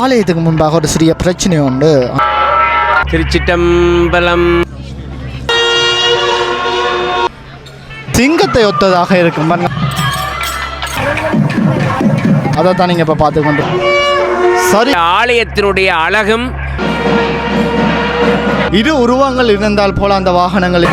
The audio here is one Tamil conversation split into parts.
ஆலயத்துக்கு முன்பாக ஒரு சிறிய பிரச்சனை உண்டு. திருச்சிட்டம்பலம் சிங்கத்தை ஒத்ததாக இருக்கும். அதைத்தான் நீங்கள் இப்போ பார்த்துக்கொண்டு சரி. ஆலயத்தினுடைய அழகும் இரு உருவங்கள் இருந்தால் போல அந்த வாகனங்கள்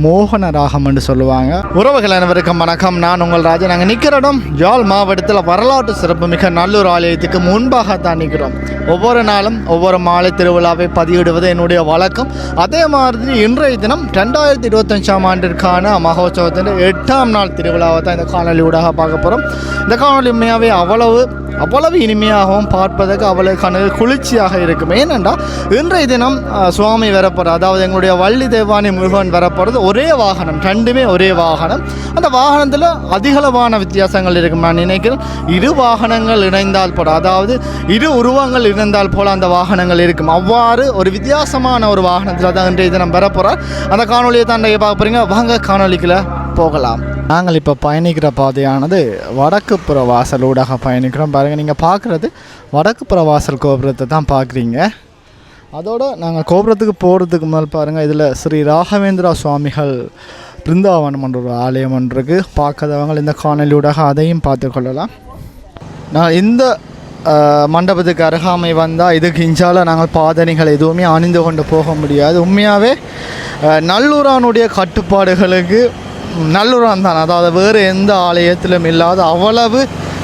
மோகன ராகம் என்று சொல்லுவாங்க. உறவுகள் அனைவருக்கும் வணக்கம். நான் உங்கள் ராஜா. நாங்கள் நிற்கிற இடம் யாழ் மாவட்டத்தில் வரலாற்று சிறப்புமிக்க நல்லூர் ஆலயத்துக்கு முன்பாகத்தான் நிற்கிறோம். ஒவ்வொரு நாளும் ஒவ்வொரு மாலை திருவிழாவை பதிவிடுவது என்னுடைய வழக்கம். அதே மாதிரி இன்றைய தினம் 2025ஆம் ஆண்டிற்கான மகோத்சவத்தின் 8ஆம் நாள் திருவிழாவை தான் இந்த காணொலி ஊடாக பார்க்க போகிறோம். இந்த காணொலி உண்மையாகவே அவ்வளவு இனிமையாகவும் பார்ப்பதற்கு அவ்வளவு குளிர்ச்சியாக இருக்கும். ஏனென்றால் இன்றைய தினம் சுவாமி வரப்போகிறது, அதாவது எங்களுடைய வள்ளி தேவானி முருகன் வரப்போகிறது. ஒரே வாகனம், ரெண்டுமே ஒரே வாகனம். அந்த வாகனத்தில் அதிகளவான வித்தியாசங்கள் இருக்கும். நான் நினைக்கிறேன் இரு வாகனங்கள் இணைந்தால் போல, அதாவது இரு உருவங்கள் இணைந்தால் போல அந்த வாகனங்கள் இருக்கும். அவ்வாறு ஒரு வித்தியாசமான ஒரு வாகனத்தில் தான் இன்றைய தினம் வரப்போகிறார். அந்த காணொலியை தான் பார்க்க போகிறீங்க. வாங்க காணொலிக்குள்ள போகலாம். நாங்கள் இப்போ பயணிக்கிற பாதையானது வடக்கு புற வாசல் ஊடாக பயணிக்கிறோம். பாருங்கள், நீங்கள் பார்க்குறது வடக்கு புற வாசல் கோபுரத்தை தான் பார்க்குறீங்க. அதோடு நாங்கள் கோபுரத்துக்கு போகிறதுக்கு முதல் பாருங்கள், இதில் ஸ்ரீ ராகவேந்திரா சுவாமிகள் பிருந்தாவனம் என்ற ஒரு ஆலயம் ஒன்று இருக்குது. பார்க்காதவங்க இந்த காணொலியூடாக அதையும் பார்த்து கொள்ளலாம். நான் இந்த மண்டபத்துக்கு அருகாமை வந்தால் இதுக்கு இஞ்சால் நாங்கள் பாதணிகள் எதுவுமே அணிந்து கொண்டு போக முடியாது. உண்மையாகவே நல்லூரானுடைய கட்டுப்பாடுகளுக்கு நல்லூரான் தான், அதாவது வேறு எந்த ஆலயத்திலும் இல்லாத அவ்வளவு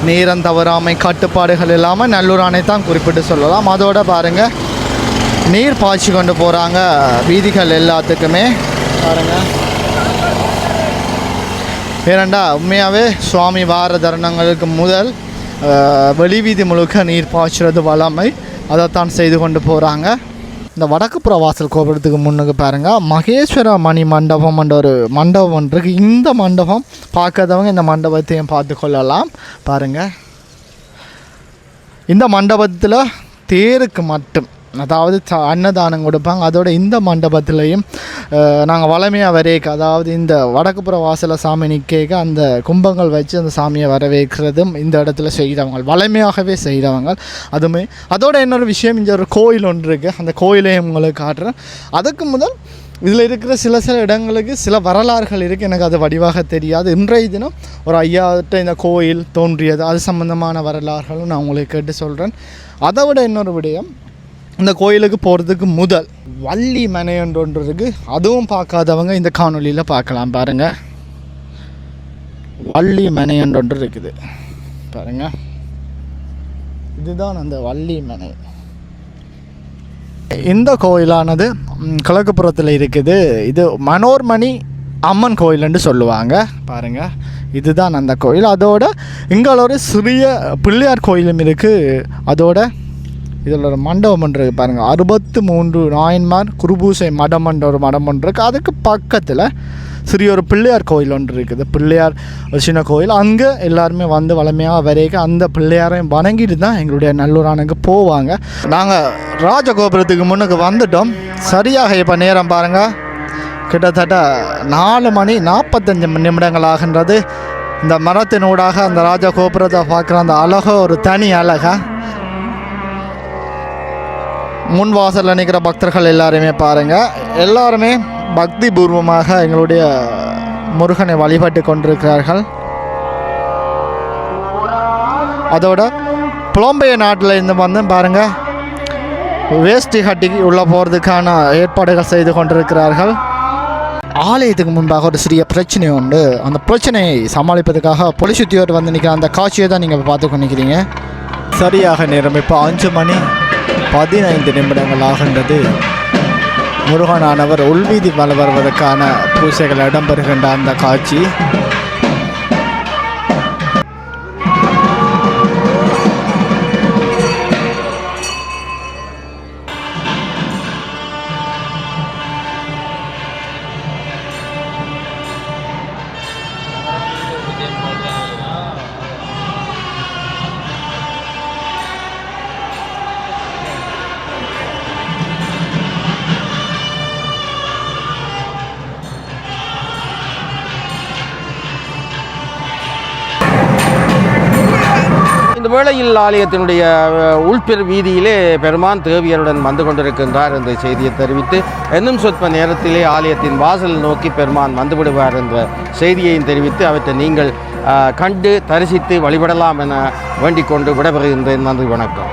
நேரம் தவறாமை கட்டுப்பாடுகள் இல்லாமல் நல்லூரானை தான் குறிப்பிட்டு சொல்லலாம். அதோட பாருங்கள், நீர் பாய்ச்சி கொண்டு போகிறாங்க வீதிகள் எல்லாத்துக்குமே. பாருங்கள், ஏனண்டா உண்மையாகவே சுவாமி வார தருணங்களுக்கு முதல் வெளிவீதி முழுக்க நீர் பாய்ச்சுறது வளமை, அதைத்தான் செய்து கொண்டு போகிறாங்க. இந்த வடக்கு புற வாசல் கோபுரத்துக்கு முன்னுக்கு பாருங்கள், மகேஸ்வர மணி மண்டபம் என்ற ஒரு மண்டபம் ஒன்று இருக்குது. இந்த மண்டபம் பார்க்காதவங்க இந்த மண்டபத்தையும் பார்த்து கொள்ளலாம். பாருங்கள், இந்த மண்டபத்தில் தேருக்கு மட்டும், அதாவது அன்னதானம் கொடுப்பாங்க. அதோட இந்த மண்டபத்திலையும் நாங்கள் வளமையாக வரவேற்க, அதாவது இந்த வடக்குப்புற வாசலை சாமி நிற்க அந்த கும்பங்கள் வச்சு அந்த சாமியை வரவேற்கிறதும் இந்த இடத்துல செய்கிறவங்க, வளமையாகவே செய்கிறவங்க. அதுவுமே அதோட இன்னொரு விஷயம், இங்கே ஒரு கோயில் ஒன்று இருக்குது. அந்த கோயிலையும் உங்களுக்கு காட்டுறேன். அதுக்கு முதல் இதில் இருக்கிற சில இடங்களுக்கு சில வரலாறுகள் இருக்குது. எனக்கு அது வடிவாக தெரியாது. இன்றைய தினம் ஒரு ஐயாட்ட இந்த கோயில் தோன்றியது, அது சம்பந்தமான வரலாறுகளும் நான் உங்களுக்கு கேட்டு சொல்கிறேன். அதை விட இன்னொரு விடயம், இந்த கோயிலுக்கு போகிறதுக்கு முதல் வள்ளி மனை ஒன்று இருக்குது. அதுவும் பார்க்காதவங்க இந்த காணொலியில் பார்க்கலாம். பாருங்கள், வள்ளி மனை ஒன்று இருக்குது. பாருங்கள், இதுதான் அந்த வள்ளி மனை. இந்த கோயிலானது கிழக்குப்புறத்தில் இருக்குது. இது மனோர்மணி அம்மன் கோயில்னு சொல்லுவாங்க. பாருங்கள், இதுதான் அந்த கோயில். அதோட இங்கே ஒரு சிறிய பிள்ளையார் கோயிலும் இருக்குது. அதோட இதில் ஒரு மண்டபம் ஒன்று இருக்குது. பாருங்கள், 63 நாயன்மார் குருபூசை மடம் என்ற ஒரு மடம் ஒன்று இருக்குது. அதுக்கு பக்கத்தில் சிறிய ஒரு பிள்ளையார் கோயில் ஒன்று இருக்குது. பிள்ளையார் ஒரு சின்ன கோயில். அங்கே எல்லாருமே வந்து வளமையாக வரைக்கும் அந்த பிள்ளையாரையும் வணங்கிட்டு தான் எங்களுடைய நல்லூரானுக்கு போவாங்க. நாங்கள் ராஜகோபுரத்துக்கு முன்னுக்கு வந்துட்டோம். சரியாக இப்போ நேரம் பாருங்கள், கிட்டத்தட்ட 4:45 நிமிடங்கள் ஆகின்றது. இந்த மரத்தினூடாக அந்த ராஜகோபுரத்தை பார்க்குற அந்த அழகோ ஒரு தனி அழகா. முன் வாசலில் நிற்கிற பக்தர்கள் எல்லாருமே பாருங்கள், எல்லாருமே பக்தி பூர்வமாக எங்களுடைய முருகனை வழிபட்டு கொண்டிருக்கிறார்கள். அதோட புலம்பெய நாட்டில் இருந்து வந்து பாருங்கள், வேஷ்டி கட்டி உள்ளே போகிறதுக்கான ஏற்பாடுகள் செய்து கொண்டிருக்கிறார்கள். ஆலயத்துக்கு முன்பாக ஒரு சிறிய பிரச்சனை உண்டு. அந்த பிரச்சனையை சமாளிப்பதற்காக போலீஸ் உத்தியோகர் வந்து நிற்கிற அந்த காட்சியை தான் நீங்கள் பார்த்து கொண்டிருக்கிறீங்க. சரியாக நேரம் இப்போ 5:15 நிமிடங்கள் ஆகின்றது. முருகனானவர் உள்வீதி வலம் வருவதற்கான பூசைகள் இடம்பெறுகின்ற அந்த காட்சி. இந்த வேளையில் ஆலயத்தினுடைய உள்பெரு வீதியிலே பெருமான் தேவியருடன் வந்து கொண்டிருக்கின்றார் என்ற செய்தியை தெரிவித்து இன்னும் சொற்ப நேரத்திலே ஆலயத்தின் வாசல் நோக்கி பெருமான் வந்துவிடுவார் என்ற செய்தியையும் தெரிவித்து அவற்றை நீங்கள் கண்டு தரிசித்து வழிபடலாம் என வேண்டிக் கொண்டு விடைபெறுகின்றேன். நன்றி, வணக்கம்.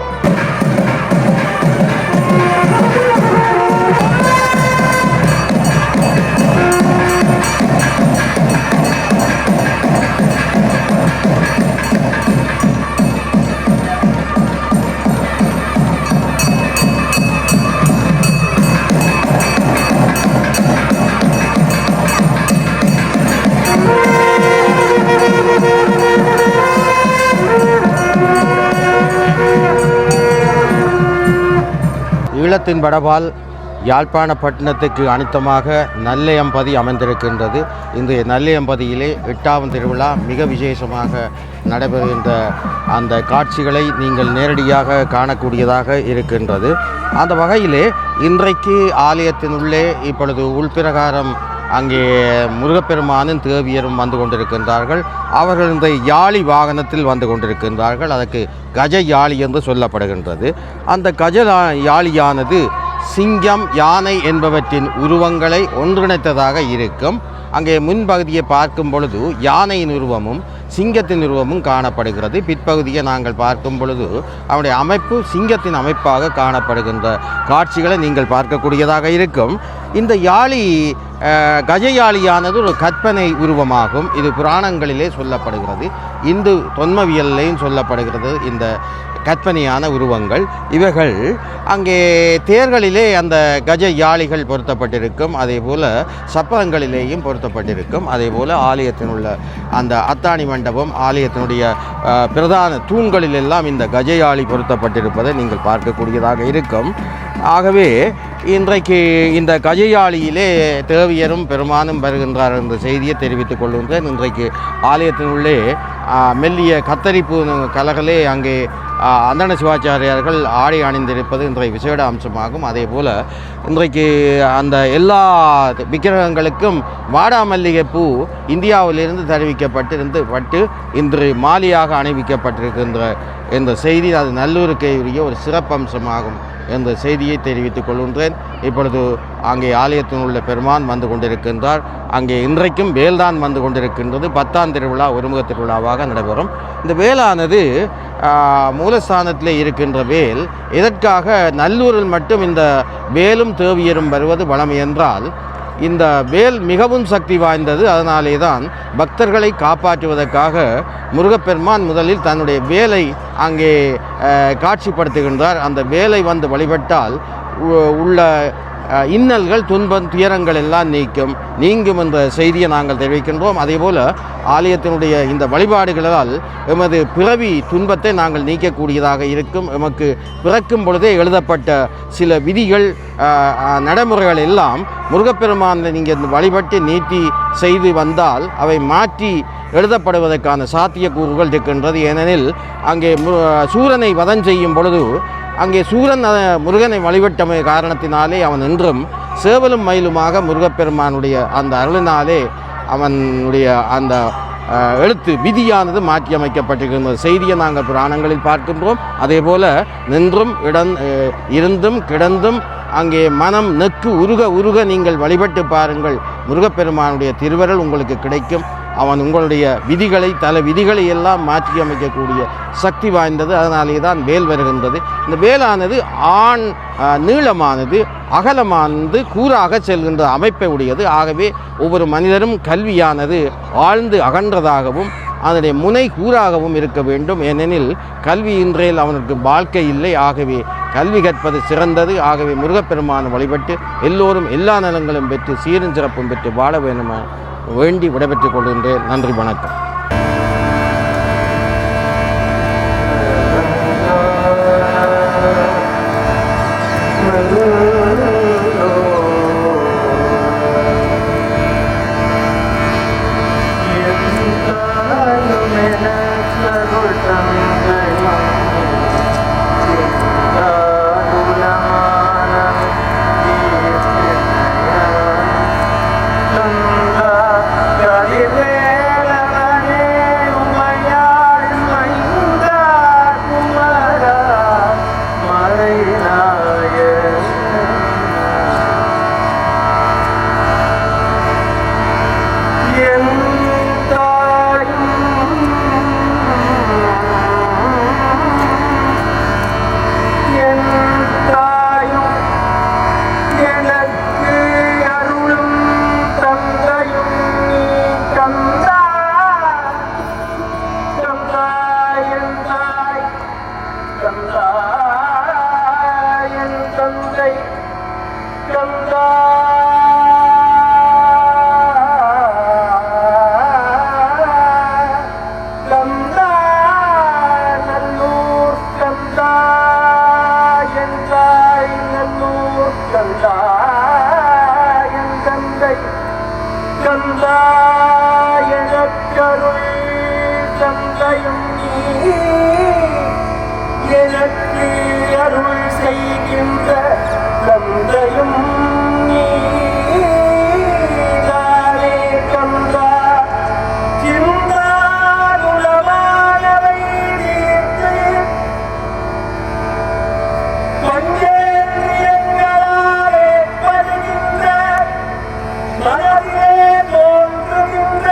ஈழத்தின் வடபால் யாழ்ப்பாணப்பட்டினத்துக்கு அனைத்தமாக நல்லையம்பதி அமைந்திருக்கின்றது. இந்த நல்லையம்பதியிலே 8ஆம் திருவிழா மிக விசேஷமாக நடைபெறுகின்ற அந்த காட்சிகளை நீங்கள் நேரடியாக காணக்கூடியதாக இருக்கின்றது. அந்த வகையிலே இன்றைக்கு ஆலயத்தினுள்ளே இப்பொழுது உள்பிரகாரம் அங்கே முருகப்பெருமானின் தேவியரும் வந்து கொண்டிருக்கின்றார்கள். அவர்கள் இந்த யாழி வாகனத்தில் வந்து கொண்டிருக்கின்றார்கள். அதற்கு கஜ யாழி என்று சொல்லப்படுகின்றது. அந்த கஜ யாழியானது சிங்கம், யானை என்பவற்றின் உருவங்களை ஒன்றிணைத்ததாக இருக்கும். அங்கே முன்பகுதியை பார்க்கும் பொழுது யானையின் உருவமும் சிங்கத்தின் உருவமும் காணப்படுகிறது. பிற்பகுதியை நாங்கள் பார்க்கும் பொழுது அவனுடைய அமைப்பு சிங்கத்தின் அமைப்பாக காணப்படுகின்ற காட்சிகளை நீங்கள் பார்க்கக்கூடியதாக இருக்கும். இந்த யாழி கஜயாளியானது ஒரு கற்பனை உருவமாகும். இது புராணங்களிலே சொல்லப்படுகிறது, இந்து தொன்மவியல்லையும் சொல்லப்படுகிறது. இந்த கற்பனையான உருவங்கள் இவைகள் அங்கே தேர்களிலே அந்த கஜ யாளிகள் பொருத்தப்பட்டிருக்கும். அதே போல் சப்பரங்களிலேயும் பொருத்தப்பட்டிருக்கும். அதே போல் ஆலயத்தில் உள்ள அந்த அத்தாணி மண்டபம், ஆலயத்தினுடைய பிரதான தூண்களிலெல்லாம் இந்த கஜயாளி பொருத்தப்பட்டிருப்பதை நீங்கள் பார்க்கக்கூடியதாக இருக்கும். ஆகவே இன்றைக்கு இந்த கஜயாளியிலே தேவியரும் பெருமானும் வருகின்றார் என்ற செய்தியை தெரிவித்துக் கொள்கின்றேன். இன்றைக்கு ஆலயத்தினுள்ளே மெல்லிய கத்தரிப்பு கலகளே அங்கே அந்தண சிவாச்சாரியார்கள் ஆடை அணிந்திருப்பது இன்றைய விசேட அம்சமாகும். அதே போல் இன்றைக்கு அந்த எல்லா விக்கிரகங்களுக்கும் வாடாமல்லிகை பூ இந்தியாவிலிருந்து தெரிவிக்கப்பட்டு இன்று மாலையாக அணிவிக்கப்பட்டிருக்கின்ற இந்த செய்தி அது நல்லூருக்கு உரிய ஒரு சிறப்பம்சமாகும் என்ற செய்தியை தெரிவித்துக் கொள்கின்றேன். இப்பொழுது அங்கே ஆலயத்தில் உள்ள பெருமான் வந்து கொண்டிருக்கின்றார். அங்கே இன்றைக்கும் வேல்தான் வந்து கொண்டிருக்கின்றது. 10ஆம் திருவிழா ஒருமுக திருவிழாவாக நடைபெறும். இந்த வேலானது மூலஸ்தானத்தில் இருக்கின்ற வேல் எதற்காக நல்லூரில் மட்டும் இந்த வேலும் தேவியரும் வருவது வளமை என்றால், இந்த வேல் மிகவும் சக்தி வாய்ந்தது. அதனாலே தான் பக்தர்களை காப்பாற்றுவதற்காக முருகப்பெருமான் முதலில் தன்னுடைய வேலை அங்கே காட்சிப்படுத்துகின்றார். அந்த வேலை வந்து வழிபட்டால் உள்ள இன்னல்கள், துன்பம், துயரங்கள் எல்லாம் நீங்கும் என்ற செய்தியை நாங்கள் தெரிவிக்கின்றோம். அதேபோல் ஆலயத்தினுடைய இந்த வழிபாடுகளால் எமது பிறவி துன்பத்தை நாங்கள் நீக்கக்கூடியதாக இருக்கும். எமக்கு பிறக்கும் பொழுதே எழுதப்பட்ட சில விதிகள், நடைமுறைகள் எல்லாம் முருகப்பெருமானை நீங்கள் வழிபட்டு நீட்டி செய்து வந்தால் அவை மாற்றி எழுதப்படுவதற்கான சாத்தியக்கூறுகள் இருக்கின்றது. ஏனெனில் அங்கே சூரனை வதம் செய்யும் பொழுது அங்கே சூரன் முருகனை வழிபட்ட காரணத்தினாலே அவன் என்றும் சேவலும் மயிலுமாக முருகப்பெருமானுடைய அந்த அருளினாலே அவனுடைய அந்த எழுத்து விதியானது மாற்றி அமைக்கப்பட்டிருக்கின்ற செய்தியை நாங்கள் புராணங்களில் பார்க்கின்றோம். அதே போல் நின்றும் இருந்தும் கிடந்தும் அங்கே மனம் நெக்கு உருக நீங்கள் வழிபட்டு பாருங்கள், முருகப்பெருமானுடைய திருவருள் உங்களுக்கு கிடைக்கும். அவன் உங்களுடைய விதிகளை விதிகளை எல்லாம் மாற்றி அமைக்கக்கூடிய சக்தி வாய்ந்தது. அதனாலே தான் வேல் வருகின்றது. இந்த வேலானது நீளமானது, அகலமானது, கூறாக செல்கின்ற அமைப்பை உடையது. ஆகவே ஒவ்வொரு மனிதரும் கல்வியானது ஆழ்ந்து அகன்றதாகவும் அதனுடைய முனை கூறாகவும் இருக்க வேண்டும். ஏனெனில் கல்வி இன்றையில் அவனுக்கு வாழ்க்கை இல்லை. ஆகவே கல்வி கற்பது சிறந்தது. ஆகவே முருகப்பெருமானை வழிபட்டு எல்லோரும் எல்லா நலங்களும் பெற்று சீரும் சிறப்பும் பெற்று வாழ வேண்டுமா வேண்டி விடைபெற்றுக் கொள்கின்றேன். நன்றி, வணக்கம். செய்கின்ற தந்தையும் நீதானே கந்தா. சிந்தானுலமானவை தீர்த்து பஞ்சேந்திரியங்களாலே படுகின்ற மனதிலே தோன்றுகின்ற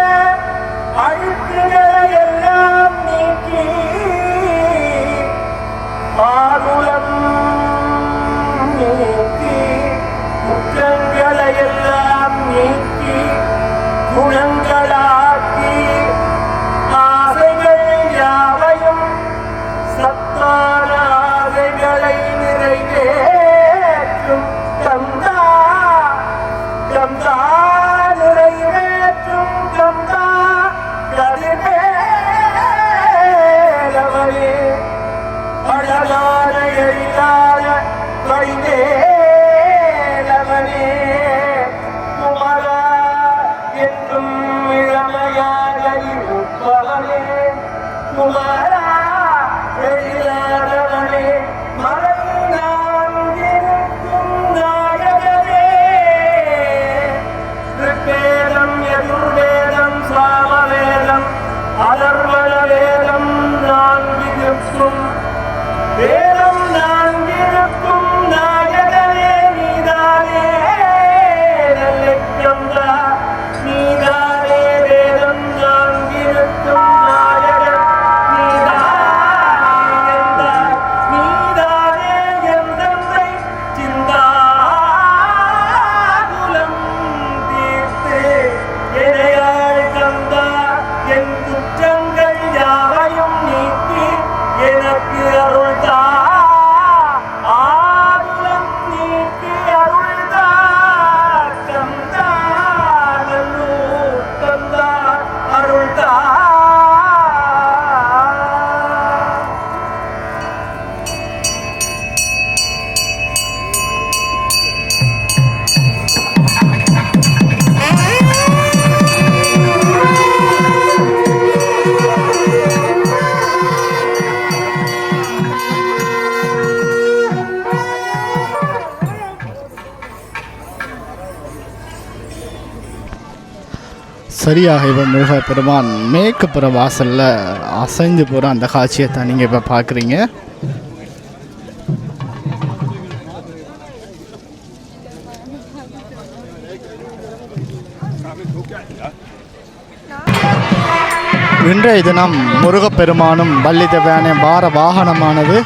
அழுக்குகளை எல்லாம் நீக்கி ஆகுலம் நீக்கி குற்றங்களை எல்லாம் நீக்கி குணங்களாக்கி ஆசைகள் யாவையும் சத்தான ஆசைகளை நிறைவேற்றும் கந்தா. கந்தா நிறைவேற்றும் கந்தா கதிரேலவனே அழகான எழிலான வடிவேலவனே குமரா என்றும் இளமையாக இருப்பவனே குமரா எழிலானவனே மறைநான்கிருக்கும் நாயகனே ரிக்வேதம் யஜுர்வேதம் சாமவேதம் அதர்வண வேதம் நான்கிருக்கும் வேதம் நான்கிருக்கும் நாயகனே நீதானே நல்லெக்கந்தா. நீதானே வேதம் நான்கிருக்கும் நாயகன் நீதானே நீதானே எந்தந்தை சிந்தாகுலம் தீர்த்து எனையாள் கந்தா. என் குற்றங்கள் யாவையும் நீக்கி எனக்கு அருள்தா. ஆகுலம் நீக்கி அருள்தா கந்தா. நல்லூர் கந்தா அருள்தா. சரியாக இப்போ முருகப்பெருமான் மேற்குப்புற வாசலில் அசைஞ்சு போகிற அந்த காட்சியை தான் நீங்கள் இப்போ பார்க்குறீங்க. இன்றைய தினம் முருகப்பெருமானும் வள்ளி தேவையான வார வாகனமானது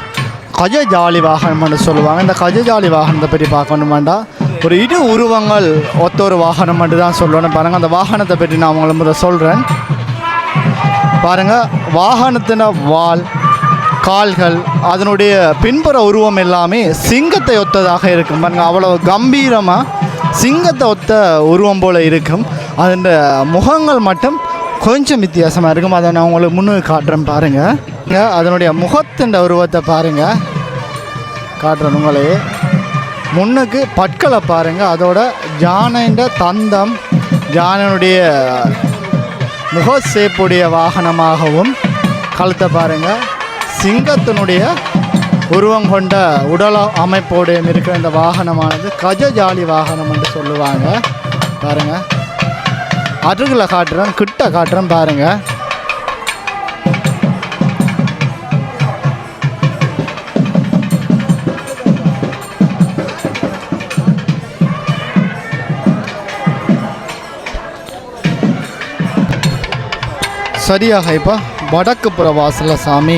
கஜஜாலி வாகனம்னு சொல்லுவாங்க. இந்த கஜஜாலி வாகனத்தை பற்றி பார்க்கணுமாண்டா ஒரு இரு உருவங்கள் ஒத்த ஒரு வாகனம் மட்டும் தான் சொல்லணும். பாருங்கள், அந்த வாகனத்தை பற்றி நான் உங்களை முதல்ல சொல்கிறேன். பாருங்கள், வாகனத்தின வால், கால்கள், அதனுடைய பின்புற உருவம் எல்லாமே சிங்கத்தை ஒத்ததாக இருக்கும். பாருங்கள், அவ்வளோ கம்பீரமாக சிங்கத்தை ஒத்த உருவம் போல் இருக்கும். அதன் முகங்கள் மட்டும் கொஞ்சம் வித்தியாசமாக இருக்கும். அதை நான் உங்களுக்கு முன்னுக்கு காட்டுறேன். பாருங்கள், அதனுடைய முகத்தின் உருவத்தை பாருங்கள், காட்டுறேன் உங்களே. முன்னுக்கு பற்களை பாருங்கள், அதோட ஜானைன்ற தந்தம், ஜானனுடைய முகசேப்புடைய வாகனமாகவும், கழுத்தை பாருங்கள் சிங்கத்தினுடைய உருவம் கொண்ட உடல் அமைப்போடையும் இருக்கிற இந்த வாகனமானது கஜஜாலி வாகனம் என்று சொல்லுவாங்க. பாருங்கள், அருகில் காட்டுறேன், கிட்ட காட்டுறேன் பாருங்கள். சரியாக இப்போ வடக்கு புற வாசலில் சாமி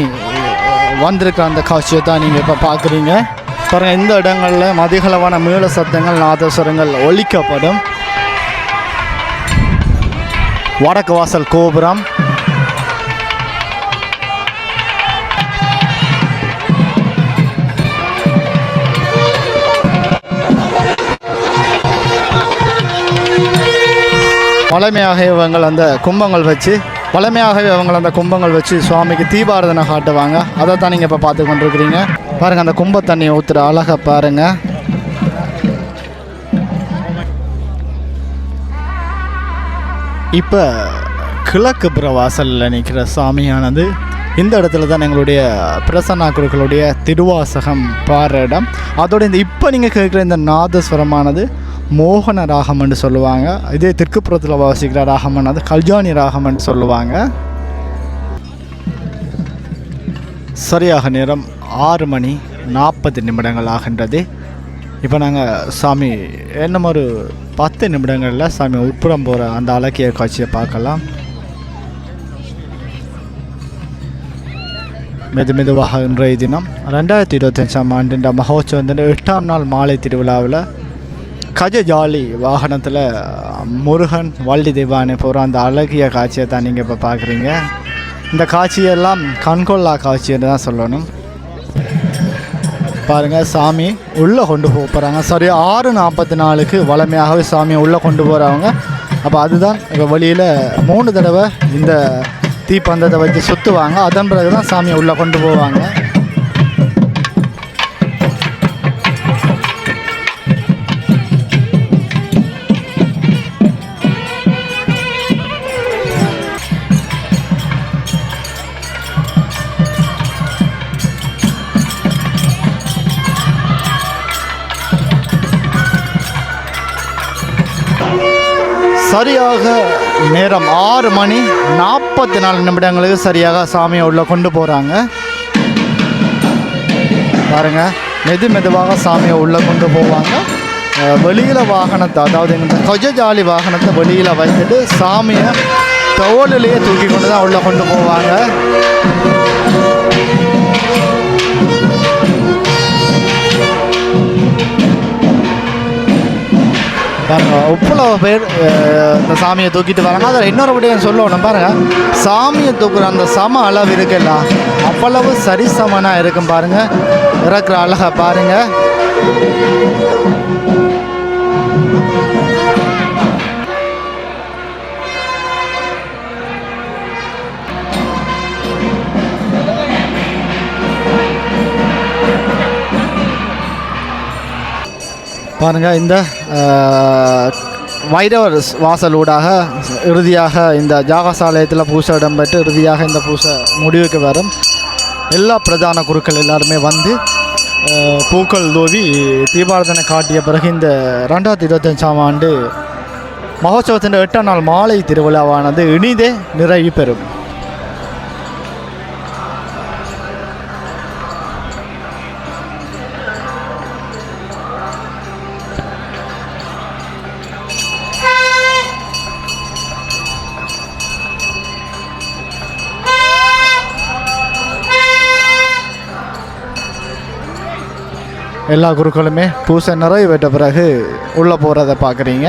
வந்திருக்கிற அந்த காட்சியை தான் நீங்கள் இப்போ பார்க்குறீங்க. பாருங்கள், இந்த இடங்களில் மதிகளவான மேள சத்தங்கள், நாதஸ்வரங்கள் ஒலிக்கப்படும். வடக்கு வாசல் கோபுரம், பழமையாக இவங்கள் அந்த கும்பங்கள் வச்சு சுவாமிக்கு தீபாரதனை காட்டுவாங்க. அதை தான் நீங்கள் இப்போ பார்த்து கொண்டிருக்கிறீங்க. பாருங்கள், அந்த கும்ப தண்ணியை ஊற்றுற அழகை பாருங்கள். இப்போ கிழக்கு புற வாசலில் நிற்கிற சாமியானது இந்த இடத்துல தான் எங்களுடைய பிரசன்னா குருக்களுடைய திருவாசகம் பாடுற இடம். அதோட இந்த இப்போ நீங்கள் கேட்குற இந்த நாதஸ்வரமானது மோகன ராகம்னு சொல்லுவாங்க. இதே தெற்குப்புறத்தில் வாசிக்கிற ராகமானது கல்யாணி ராகம்னு சொல்லுவாங்க. சரியாக நேரம் 6:40 ஆகின்றது. இப்போ நாங்கள் சாமி இன்னும் ஒரு 10 நிமிடங்களில் சாமி உட்புறம் போகிற அந்த அழகிய காட்சியை பார்க்கலாம். மெதுவாக இன்றைய தினம் 2025ஆம் ஆண்டு மகோத்சவத்தின் 8ஆம் நாள் மாலை திருவிழாவில் கஜஜாலி வாகனத்தில் முருகன் வள்ளி தெய்வானை போகிற அந்த அழகிய காட்சியை தான் நீங்கள் இப்போ பார்க்குறீங்க. இந்த காட்சியெல்லாம் கண்கொள்ளா காட்சின்னு தான் சொல்லணும். பாருங்கள், சாமி உள்ளே கொண்டு போகிறாங்க. சரி, 6:44க்கு வளமையாகவே சாமியை உள்ளே கொண்டு போகிறவங்க. அப்போ அதுதான் இப்போ வழியில் 3 தடவை இந்த தீப்பந்தத்தை வச்சு சுற்றுவாங்க. அதன் பிறகு தான் சாமியை உள்ளே கொண்டு போவாங்க. சரியாக நேரம் 6:44 சரியாக சாமியை உள்ளே கொண்டு போகிறாங்க. பாருங்கள், மெதுவாக சாமியை உள்ளே கொண்டு போவாங்க. வெளியில் வாகனத்தை, அதாவது இந்த கஜஜாலி வாகனத்தை வெளியில் வைத்துட்டு சாமியை தோளிலேயே தூக்கி கொண்டு தான் உள்ளே கொண்டு போவாங்க. பாருங்கள், இவ்வளவு பேர் இந்த சாமியை தூக்கிட்டு வராங்க. அதில் இன்னொரு விடயம் சொல்லணும். பாருங்கள், சாமியை தூக்குற அந்த சம அளவு இருக்குல்ல, அவ்வளவு சரிசமனாக இருக்கும். பாருங்கள், இறக்குற அழகை பாருங்கள். பாருங்கள், இந்த வைரவர் வாசலூடாக இறுதியாக இந்த ஜாகசாலயத்தில் பூசை இடம்பெற்று இறுதியாக இந்த பூசை முடிவுக்கு வரும். எல்லா பிரதான குருக்கள் எல்லாருமே வந்து பூக்கள் தூவி தீபாரதனை காட்டிய பிறகு இந்த 2025ஆம் ஆண்டு மகோத்சவத்தின் 8ஆம் நாள் மாலை திருவிழாவானது இனிதே நிறைவு பெறும். எல்லா குருக்களுமே பூசை நிறைவேற்ற பிறகு உள்ளே போகிறத பார்க்குறீங்க.